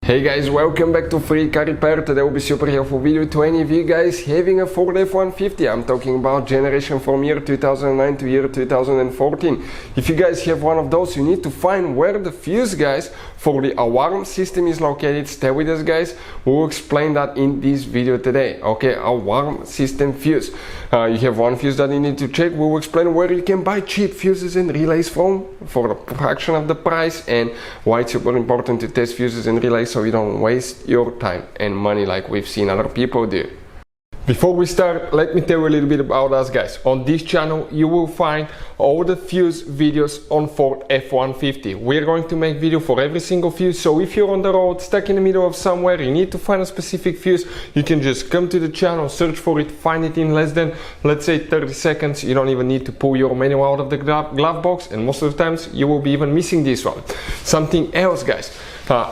Hey guys, welcome back to Free Car Repair. Today will be super helpful video to any of you guys having a Ford F-150. I'm talking about generation from year 2009 to year 2014. If you guys have one of those, you need to find where the fuse, guys, for the alarm system is located. Stay with us, guys. We'll explain that in this video today. Okay, alarm system fuse. You have one fuse that you need to check. We'll explain where you can buy cheap fuses and relays from for a fraction of the price, and why it's super important to test fuses and relays so you don't waste your time and money like we've seen other people do. Before we start, let me tell you a little bit about us, guys. On this channel you will find all the fuse videos on Ford F-150. We're going to make video for every single fuse, so if you're on the road, stuck in the middle of somewhere, you need to find a specific fuse, you can just come to the channel, search for it, find it in less than, let's say, 30 seconds. You don't even need to pull your manual out of the glove box, and most of the times you will be even missing this one. Something else, guys,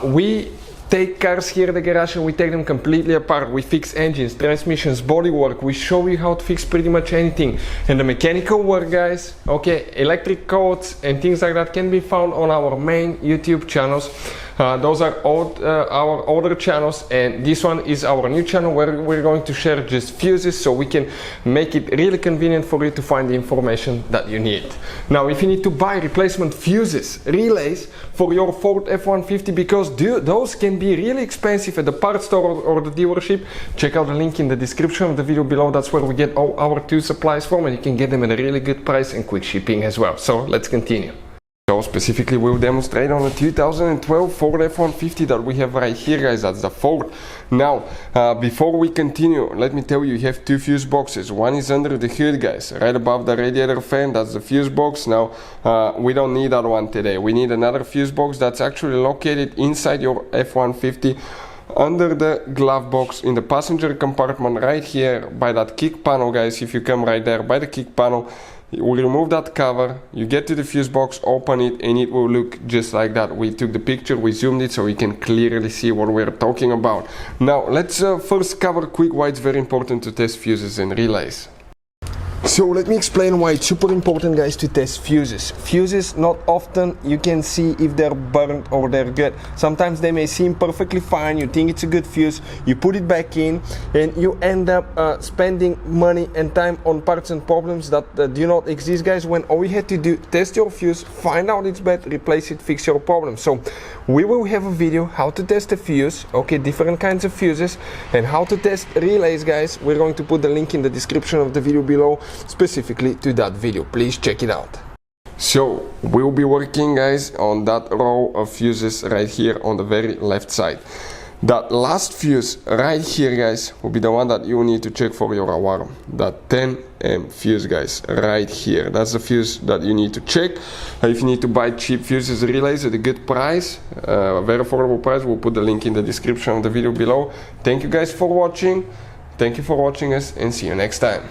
we take cars here at the garage and we take them completely apart. We fix engines, transmissions, bodywork. We show you how to fix pretty much anything. And the mechanical work, guys, okay, electric codes and things like that can be found on our main YouTube channels. Those are our older channels, and this one is our new channel where we're going to share just fuses so we can make it really convenient for you to find the information that you need. Now, if you need to buy replacement fuses, relays for your Ford F-150, because those can be really expensive at the parts store or the dealership, check out the link in the description of the video below. That's where we get all our tool supplies from, and you can get them at a really good price and quick shipping as well. So let's continue. So specifically we'll demonstrate on the 2012 Ford F-150 that we have right here, guys. That's the Ford. Now, before we continue, let me tell you, you have two fuse boxes. One is under the hood, guys, right above the radiator fan. That's the fuse box. Now, we don't need that one today. We need another fuse box that's actually located inside your F-150 under the glove box in the passenger compartment right here by that kick panel, guys. If you come right there by the kick panel, we remove that cover, you get to the fuse box, open it, and it will look just like that. We took the picture, we zoomed it so you can clearly see what we're talking about. Now let's first cover quick why it's very important to test fuses and relays. So let me explain why it's super important, guys, to test fuses. Fuses, not often you can see if they're burnt or they're good. Sometimes they may seem perfectly fine, you think it's a good fuse, you put it back in, and you end up spending money and time on parts and problems that do not exist, guys, when all you had to do, test your fuse, find out it's bad, replace it, fix your problem. So we will have a video how to test a fuse, okay, different kinds of fuses, and how to test relays, guys. We're going to put the link in the description of the video below, specifically to that video. Please check it out. So we'll be working, guys, on that row of fuses right here on the very left side. That last fuse right here, guys, will be the one that you need to check for your alarm. That 10M fuse, guys, right here. That's the fuse that you need to check. If you need to buy cheap fuses relays at a good price, a very affordable price, we'll put the link in the description of the video below. Thank you guys for watching. Thank you for watching us, and see you next time.